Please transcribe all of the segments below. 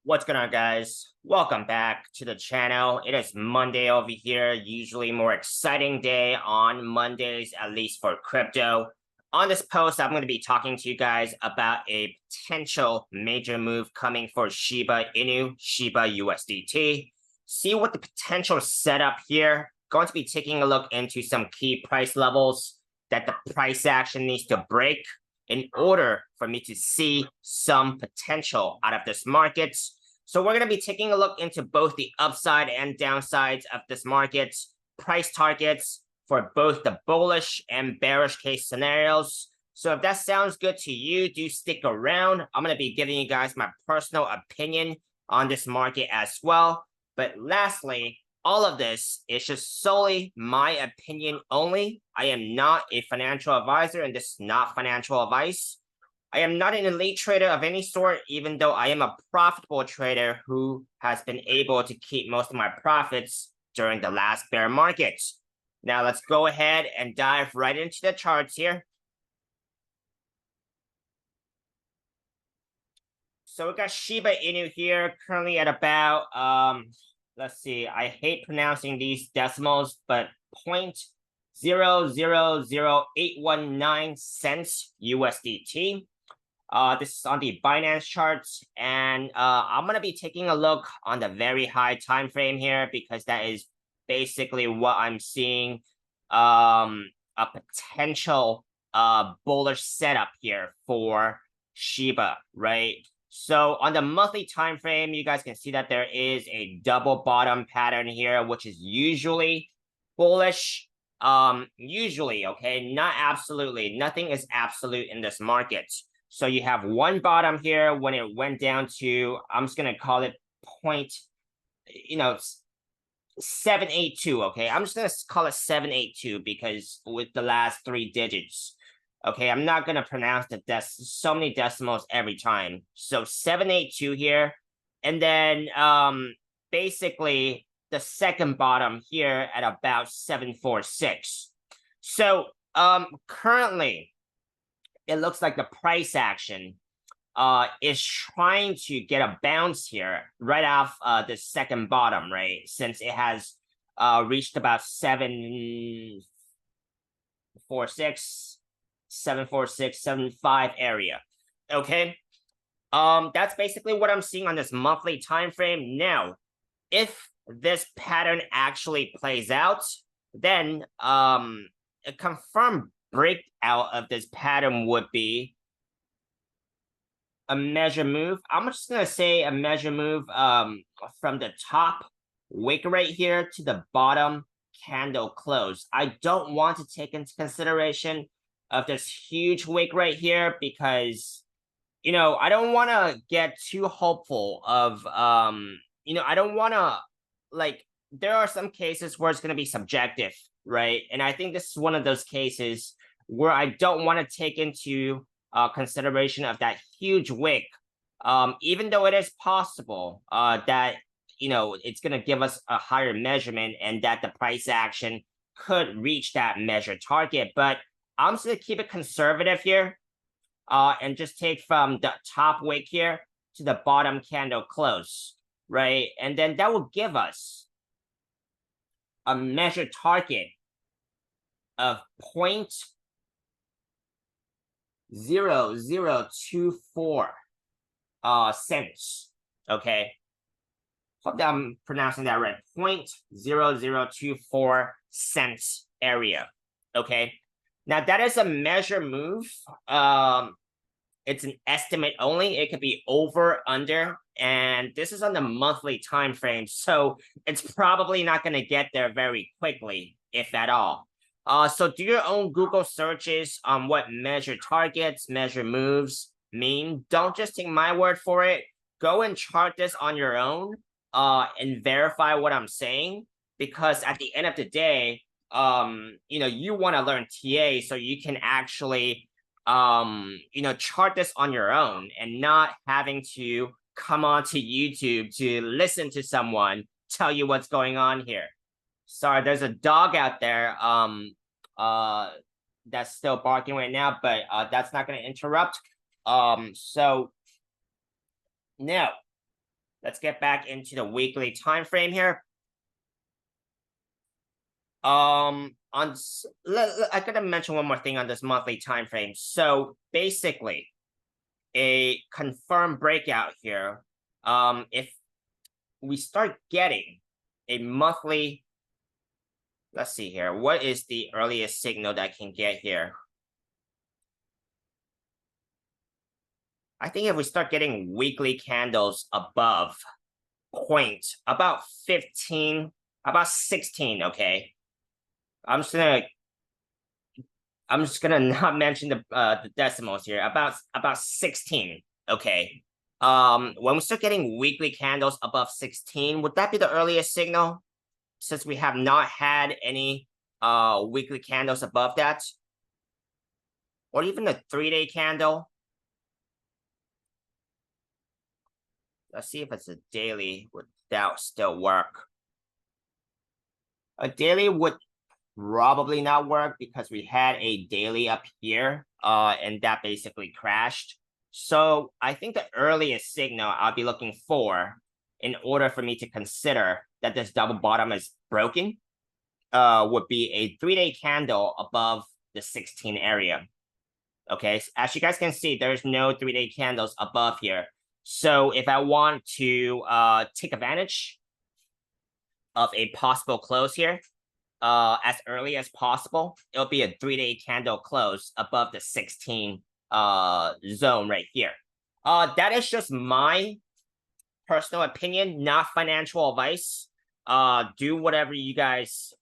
What's going on, guys? Welcome back to the channel. It is Monday over here, usually more exciting day on Mondays, at least for crypto. On this post, I'm going to be talking to you guys about a potential major move coming for Shiba Inu, Shiba USDT. See what the potential setup here. Going to be taking a look into some key price levels that the price action needs to break in order for me to see some potential out of this market. So we're going to be taking a look into both the upside and downsides of this market, price targets for both the bullish and bearish case scenarios. So if that sounds good to you, do stick around. I'm going to be giving you guys my personal opinion on this market as well. But lastly, all of this is just solely my opinion only. I am not a financial advisor, and this is not financial advice. I am not an elite trader of any sort, even though I am a profitable trader who has been able to keep most of my profits during the last bear market. Now let's go ahead and dive right into the charts here. So we got Shiba Inu here, currently at about let's see, I hate pronouncing these decimals, but 0.000819 cents USDT. This is on the Binance charts, and I'm gonna be taking a look on the very high time frame here because that is basically what I'm seeing. A potential bullish setup here for Shiba, right? So on the monthly time frame, you guys can see that there is a double bottom pattern here, which is usually bullish. Usually, okay, not absolutely. Nothing is absolute in this market. So you have one bottom here when it went down to, I'm just gonna call it 782. Okay, I'm just gonna call it 782 because with the last three digits. Okay, I'm not going to pronounce so many decimals every time. So 782 here. And then basically the second bottom here at about 746. So currently, it looks like the price action is trying to get a bounce here right off the second bottom, right? Since it has reached about 746. 74675 area. Okay. That's basically what I'm seeing on this monthly time frame. Now, if this pattern actually plays out, then a confirmed breakout of this pattern would be a measure move. I'm just gonna say a measure move from the top wick right here to the bottom candle close. I don't want to take into consideration of this huge wick right here because, I don't want to get too hopeful of, I don't want to, like, there are some cases where it's going to be subjective, right? And I think this is one of those cases where I don't want to take into consideration of that huge wick, even though it is possible that, it's going to give us a higher measurement and that the price action could reach that measured target. But I'm just going to keep it conservative here and just take from the top wick here to the bottom candle close, right? And then that will give us a measured target of 0.0024 cents, okay? Hope that I'm pronouncing that right. 0.0024 cents area, okay? Now, that is a measure move. It's an estimate only. It could be over, under, and this is on the monthly time frame. So it's probably not going to get there very quickly, if at all. So do your own Google searches on what measure targets, measure moves mean. Don't just take my word for it. Go and chart this on your own and verify what I'm saying. Because at the end of the day, you want to learn TA so you can actually, chart this on your own and not having to come onto YouTube to listen to someone tell you what's going on here. Sorry, there's a dog out there that's still barking right now, but that's not going to interrupt. So now let's get back into the weekly time frame here. I gotta mention one more thing on this monthly time frame. So basically, a confirmed breakout here. If we start getting a monthly, let's see here, what is the earliest signal that I can get here? I think if we start getting weekly candles above point, about 15, about 16, okay. I'm just gonna not mention the decimals here. About 16, okay. When we start getting weekly candles above 16, would that be the earliest signal? Since we have not had any weekly candles above that, or even a 3-day candle. Let's see if it's a daily. Would that still work? A daily would probably not work because we had a daily up here, and that basically crashed. So I think the earliest signal I'll be looking for in order for me to consider that this double bottom is broken, would be a 3-day candle above the 16 area. Okay, so as you guys can see, there's no 3-day candles above here. So if I want to take advantage of a possible close here, as early as possible, it'll be a 3-day candle close above the 16 zone right here. That is just my personal opinion, not financial advice. Do whatever you guys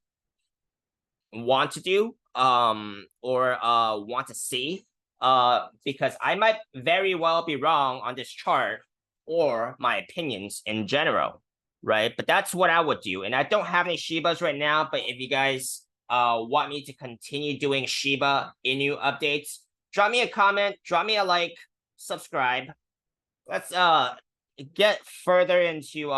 want to do, or want to see, because I might very well be wrong on this chart or my opinions in general, right? But that's what I would do. And I don't have any Shibas right now, but if you guys want me to continue doing Shiba Inu updates, drop me a comment, drop me a like, subscribe. Let's get further into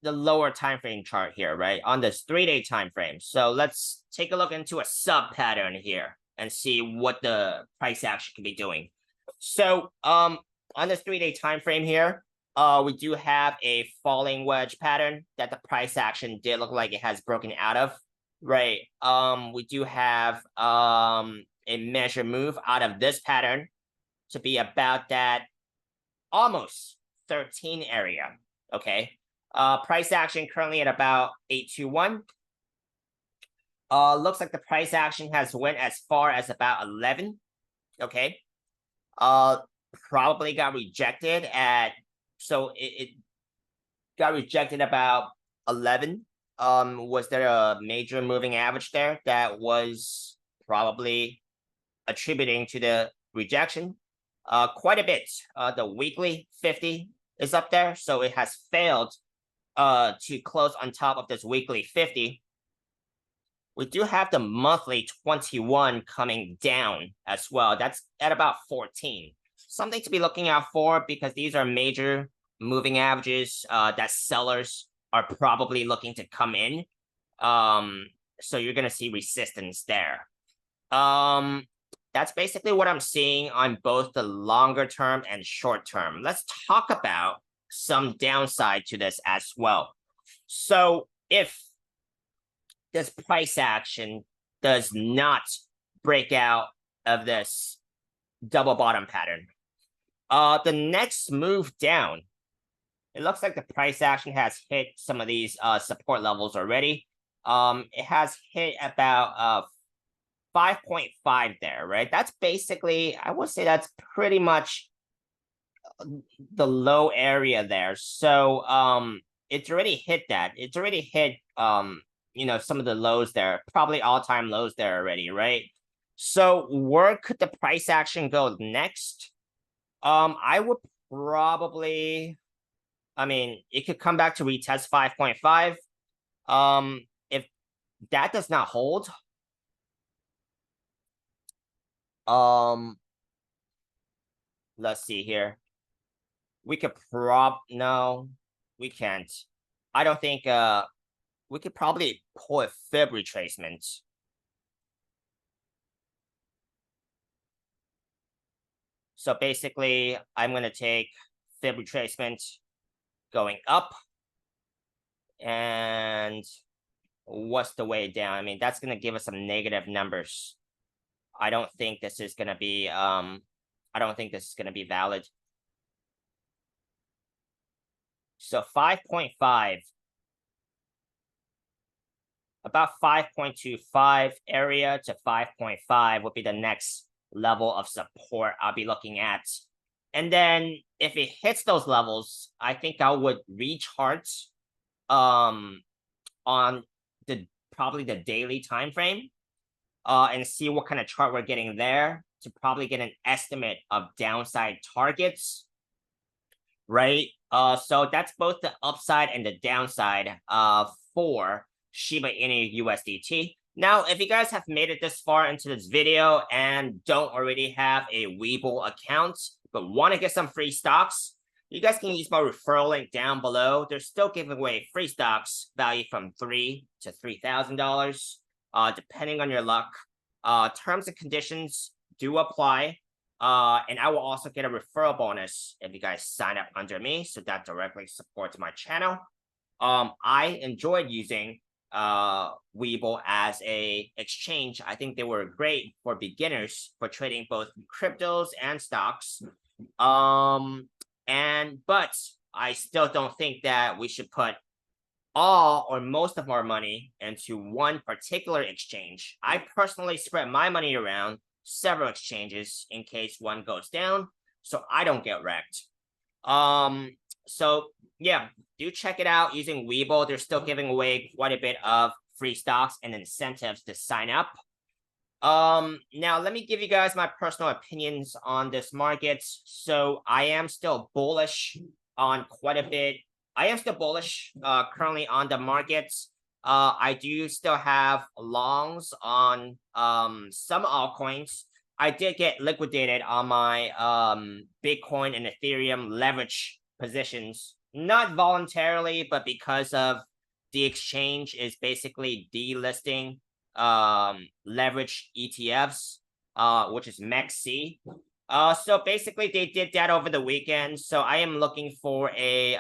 the lower time frame chart here, right? On this 3-day time frame. So let's take a look into a sub pattern here and see what the price action can be doing. So on this 3-day time frame here, we do have a falling wedge pattern that the price action did look like it has broken out of, right? We do have a measure move out of this pattern to be about that almost 13 area, okay? Price action currently at about 821. Looks like the price action has went as far as about 11, okay? Probably got rejected at, so it got rejected about 11. Was there a major moving average there that was probably attributing to the rejection? Quite a bit. The weekly 50 is up there, so it has failed to close on top of this weekly 50. We do have the monthly 21 coming down as well. That's at about 14. Something to be looking out for because these are major moving averages that sellers are probably looking to come in. So you're going to see resistance there. That's basically what I'm seeing on both the longer term and short term. Let's talk about some downside to this as well. So if this price action does not break out of this double bottom pattern, the next move down, it looks like the price action has hit some of these support levels already. It has hit about 5.5 there, right? That's basically, I would say that's pretty much the low area there. So it's already hit that. It's already hit some of the lows there, probably all-time lows there already, right? So where could the price action go next? I would probably, it could come back to retest 5.5. If that does not hold, let's see here. We could no, we can't. I don't think we could probably pull a fib retracement. So basically, I'm going to take fib retracement going up. And what's the way down? I mean, that's going to give us some negative numbers. I don't think this is going to be valid. So 5.5, about 5.25 area to 5.5 would be the next level of support I'll be looking at. And then if it hits those levels, I think I would rechart on probably the daily time frame and see what kind of chart we're getting there to probably get an estimate of downside targets, right? So that's both the upside and the downside for Shiba Inu USDT. Now, if you guys have made it this far into this video and don't already have a Webull account, but want to get some free stocks, you guys can use my referral link down below. They're still giving away free stocks valued from $3,000 to $3,000, depending on your luck. Terms and conditions do apply. And I will also get a referral bonus if you guys sign up under me, so that directly supports my channel. I enjoyed using Webull as a exchange. I think they were great for beginners for trading both cryptos and stocks. But I still don't think that we should put all or most of our money into one particular exchange. I personally spread my money around several exchanges in case one goes down, so I don't get wrecked. So yeah, do check it out using Webull. They're still giving away quite a bit of free stocks and incentives to sign up. Now let me give you guys my personal opinions on this market. So I am still bullish on quite a bit. I am still bullish currently on the markets. I do still have longs on some altcoins. I did get liquidated on my Bitcoin and Ethereum leverage positions, not voluntarily, but because of the exchange is basically delisting leverage ETFs, which is MEXC. So basically they did that over the weekend. So I am looking for a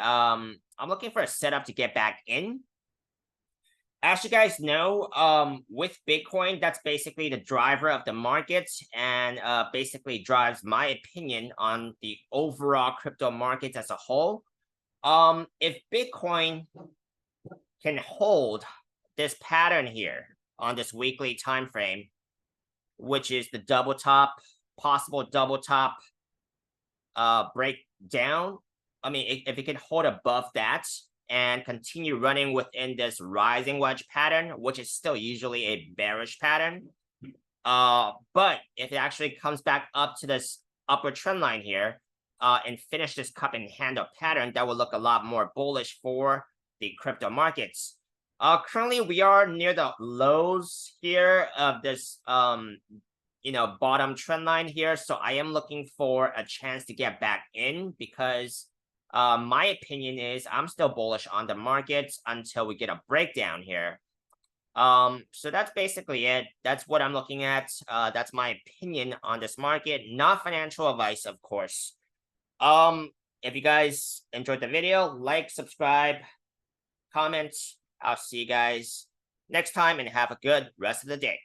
setup to get back in. As you guys know, with Bitcoin, that's basically the driver of the market and basically drives my opinion on the overall crypto markets as a whole. If Bitcoin can hold this pattern here on this weekly time frame, which is the double top, possible double top breakdown. I mean, if it can hold above that and continue running within this rising wedge pattern, which is still usually a bearish pattern. But if it actually comes back up to this upward trend line here and finish this cup and handle pattern, that will look a lot more bullish for the crypto markets. Currently, we are near the lows here of this, bottom trend line here. So I am looking for a chance to get back in because my opinion is I'm still bullish on the markets until we get a breakdown here. So that's basically it. That's what I'm looking at. That's my opinion on this market, not financial advice, of course. If you guys enjoyed the video, like, subscribe, comment. I'll see you guys next time and have a good rest of the day.